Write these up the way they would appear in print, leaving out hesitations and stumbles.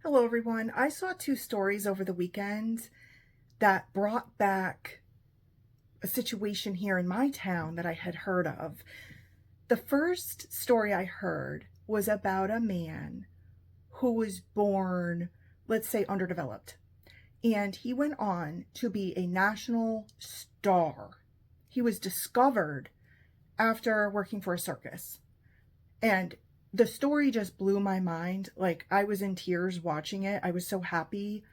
Hello, everyone. I saw two stories over the weekend that brought back a situation here in my town that I had heard of. The first story I heard was about a man who was born, let's say, underdeveloped, and he went on to be a national star. He was discovered after working for a circus. And the story just blew my mind. Like, I was in tears watching it. I was so happy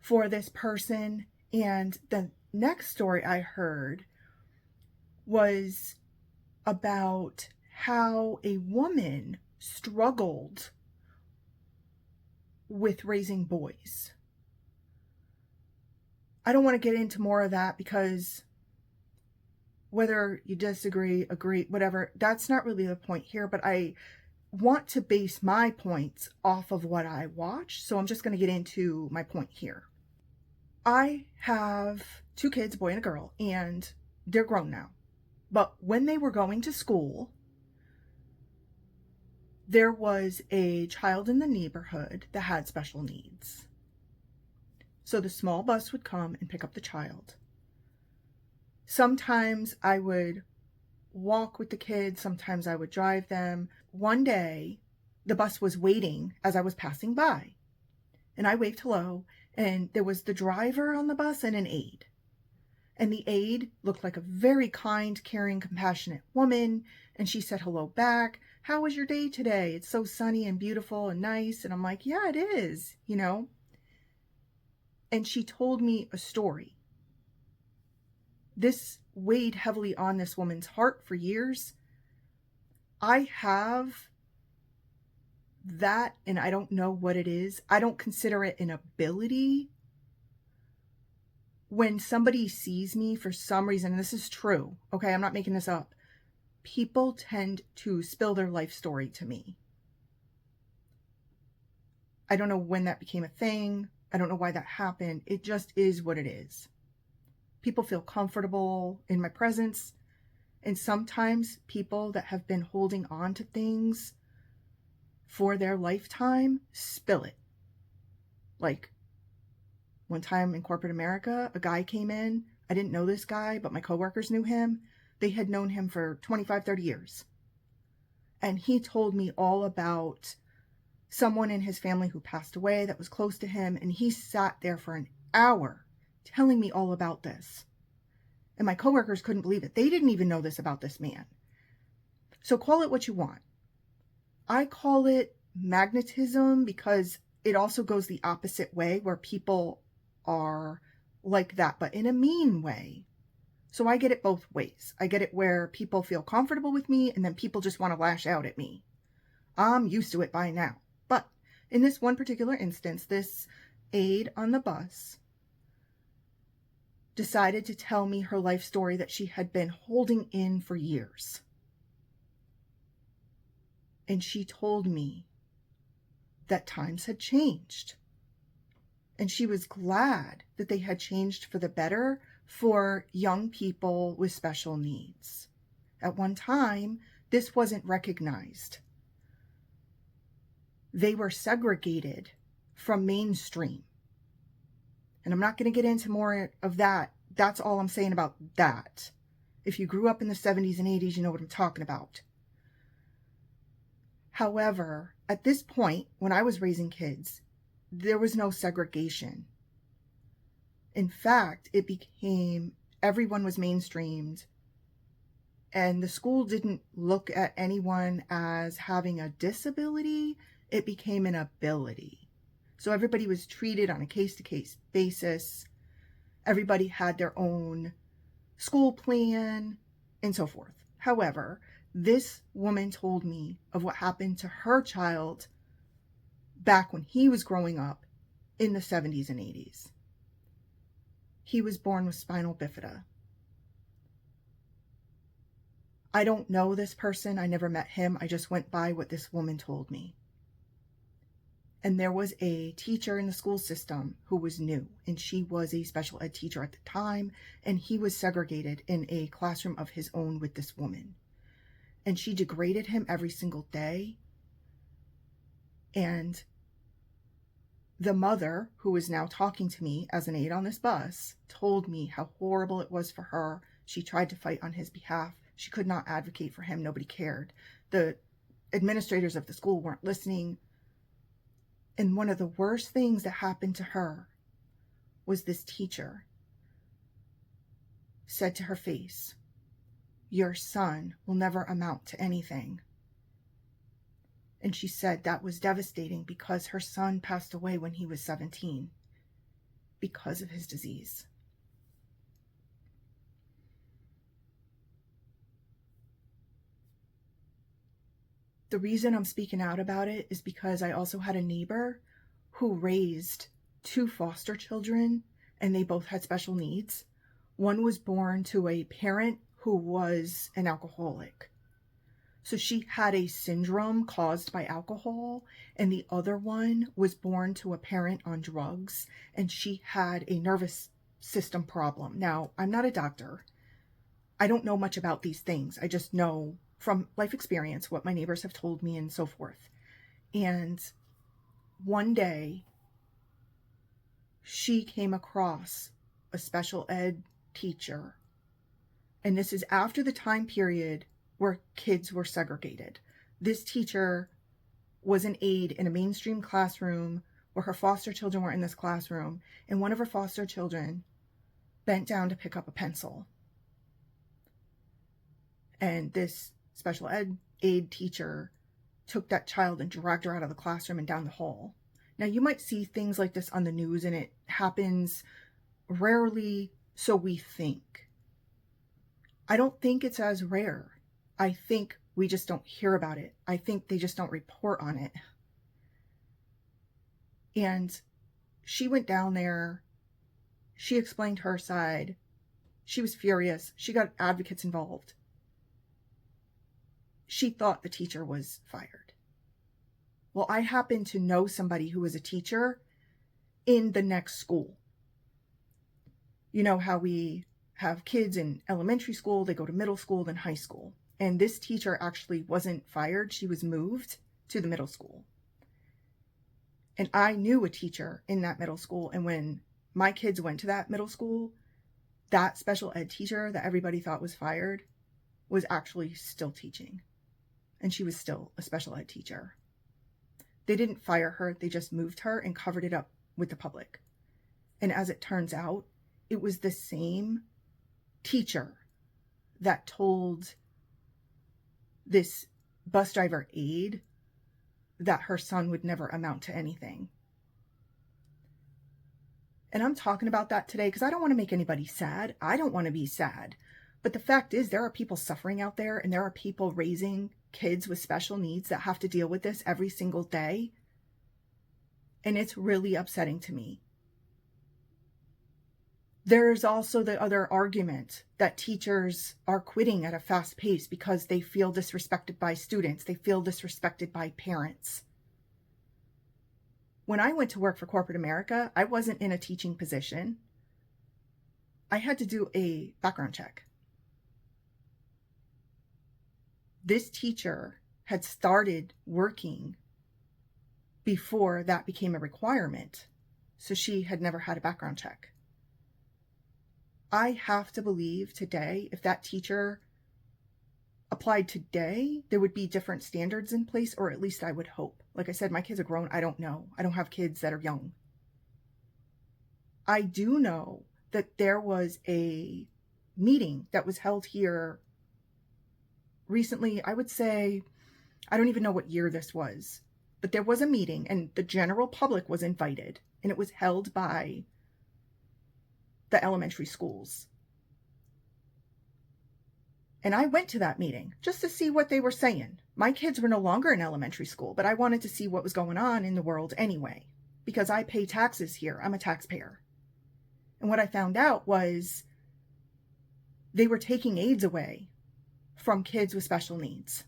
for this person. And the next story I heard was about how a woman struggled with raising boys. I don't want to get into more of that because whether you disagree, agree, whatever, that's not really the point here, but I want to base my points off of what I watch. So I'm just going to get into my point here. I have two kids, a boy and a girl, and they're grown now. But when they were going to school, there was a child in the neighborhood that had special needs. So the small bus would come and pick up the child. Sometimes I would walk with the kids, sometimes I would drive them. One day, the bus was waiting as I was passing by, and I waved hello, and there was the driver on the bus and an aide. And the aide looked like a very kind, caring, compassionate woman, and she said hello back. How was your day today? It's so sunny and beautiful and nice. And I'm like, yeah, it is, And she told me a story. This weighed heavily on this woman's heart for years. I have that, and I don't know what it is. I don't consider it an ability. When somebody sees me for some reason, and this is true, okay, I'm not making this up, people tend to spill their life story to me. I don't know when that became a thing. I don't know why that happened. It just is what it is. People feel comfortable in my presence. And sometimes people that have been holding on to things for their lifetime spill it. Like, one time in corporate America, a guy came in. I didn't know this guy, but my coworkers knew him. They had known him for 25, 30 years. And he told me all about someone in his family who passed away that was close to him. And he sat there for an hour telling me all about this. And my coworkers couldn't believe it. They didn't even know this about this man. So call it what you want. I call it magnetism because it also goes the opposite way, where people are like that, but in a mean way. So I get it both ways. I get it where people feel comfortable with me and then people just want to lash out at me. I'm used to it by now. But in this one particular instance, this aide on the bus decided to tell me her life story that she had been holding in for years. And she told me that times had changed. And she was glad that they had changed for the better for young people with special needs. At one time, this wasn't recognized. They were segregated from mainstream. And I'm not going to get into more of that. That's all I'm saying about that. If you grew up in the 70s and 80s, you know what I'm talking about. However, at this point, when I was raising kids, there was no segregation. In fact, it became everyone was mainstreamed, and the school didn't look at anyone as having a disability. It became an ability. So everybody was treated on a case-to-case basis. Everybody had their own school plan and so forth. However, this woman told me of what happened to her child back when he was growing up in the 70s and 80s. He was born with spinal bifida. I don't know this person. I never met him. I just went by what this woman told me. And there was a teacher in the school system who was new, and she was a special ed teacher at the time, and he was segregated in a classroom of his own with this woman. And she degraded him every single day. And The mother, who is now talking to me as an aide on this bus, told me how horrible it was for her. She tried to fight on his behalf. She could not advocate for him. Nobody cared. The administrators of the school weren't listening. And one of the worst things that happened to her was this teacher said to her face, "Your son will never amount to anything." And she said that was devastating because her son passed away when he was 17 because of his disease. The reason I'm speaking out about it is because I also had a neighbor who raised 2 foster children, and they both had special needs. One was born to a parent who was an alcoholic. So she had a syndrome caused by alcohol, and the other one was born to a parent on drugs, and she had a nervous system problem. Now, I'm not a doctor. I don't know much about these things. I just know from life experience what my neighbors have told me and so forth. And one day, she came across a special ed teacher. And this is after the time period where kids were segregated. This teacher was an aide in a mainstream classroom where her foster children were in this classroom, and one of her foster children bent down to pick up a pencil. And this special ed aide teacher took that child and dragged her out of the classroom and down the hall. Now, you might see things like this on the news, and it happens rarely, so we think. I don't think it's as rare. I think we just don't hear about it. I think they just don't report on it. And she went down there. She explained her side. She was furious. She got advocates involved. She thought the teacher was fired. Well, I happen to know somebody who was a teacher in the next school. You know how we have kids in elementary school, they go to middle school, then high school. And this teacher actually wasn't fired. She was moved to the middle school. And I knew a teacher in that middle school. And when my kids went to that middle school, that special ed teacher that everybody thought was fired was actually still teaching. And she was still a special ed teacher. They didn't fire her. They just moved her and covered it up with the public. And as it turns out, it was the same teacher that told this bus driver aide that her son would never amount to anything. And I'm talking about that today because I don't want to make anybody sad. I don't want to be sad. But the fact is, there are people suffering out there, and there are people raising kids with special needs that have to deal with this every single day. And it's really upsetting to me. There's also the other argument that teachers are quitting at a fast pace because they feel disrespected by students. They feel disrespected by parents. When I went to work for corporate America, I wasn't in a teaching position. I had to do a background check. This teacher had started working before that became a requirement, so she had never had a background check. I have to believe today, if that teacher applied today, there would be different standards in place, or at least I would hope. Like I said, my kids are grown. I don't know. I don't have kids that are young. I do know that there was a meeting that was held here recently. I would say, I don't even know what year this was, but there was a meeting and the general public was invited, and it was held by the elementary schools. And I went to that meeting just to see what they were saying. My kids were no longer in elementary school, but I wanted to see what was going on in the world anyway, because I pay taxes here. I'm a taxpayer. And what I found out was they were taking aids away from kids with special needs.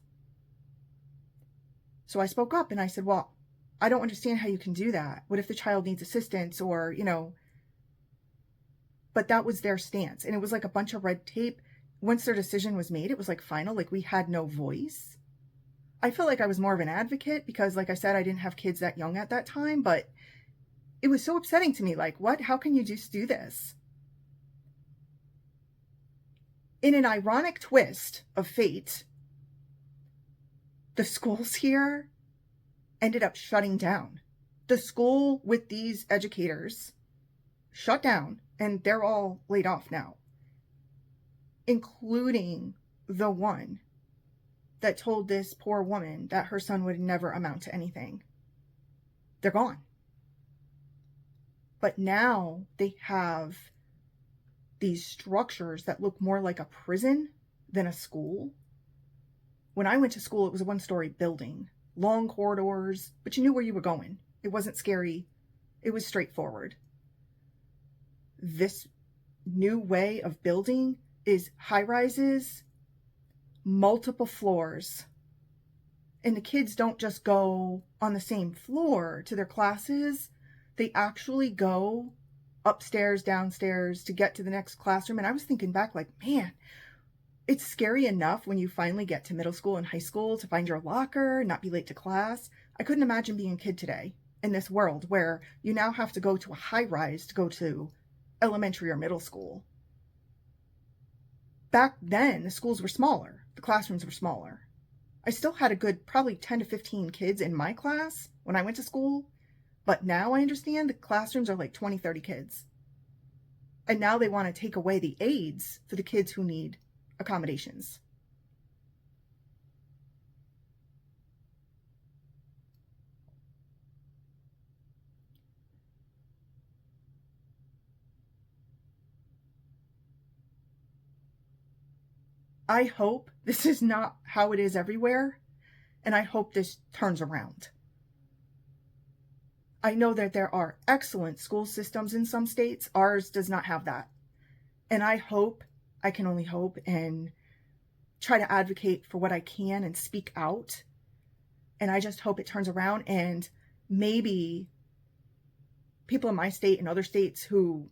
So I spoke up and I said, well, I don't understand how you can do that. What if the child needs assistance or, but that was their stance. And it was like a bunch of red tape. Once their decision was made, it was like final, like we had no voice. I feel like I was more of an advocate because, like I said, I didn't have kids that young at that time, but It was so upsetting to me. Like, what? How can you just do this? In an ironic twist of fate, the schools here ended up shutting down. The school with these educators shut down, and they're all laid off now, including the one that told this poor woman that her son would never amount to anything. They're gone. But now they have these structures that look more like a prison than a school. When I went to school, it was a one-story building, long corridors, but you knew where you were going. It wasn't scary. It was straightforward. This new way of building is high rises, multiple floors. And the kids don't just go on the same floor to their classes. They actually go upstairs, downstairs to get to the next classroom. And I was thinking back like, man, it's scary enough when you finally get to middle school and high school to find your locker, not be late to class. I couldn't imagine being a kid today in this world where you now have to go to a high rise to go to elementary or middle school. Back then, the schools were smaller. The classrooms were smaller. I still had a good probably 10 to 15 kids in my class when I went to school. But now I understand the classrooms are like 20, 30 kids. And now they want to take away the aides for the kids who need accommodations. I hope this is not how it is everywhere, and I hope this turns around. I know that there are excellent school systems in some states. Ours does not have that. And I hope, I can only hope, and try to advocate for what I can and speak out. And I just hope it turns around, and maybe people in my state and other states who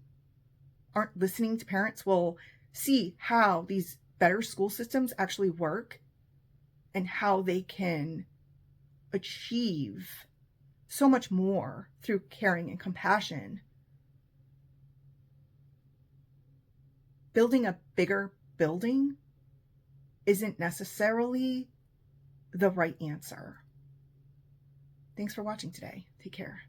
aren't listening to parents will see how these better school systems actually work and how they can achieve so much more through caring and compassion. Building a bigger building isn't necessarily the right answer. Thanks for watching today. Take care.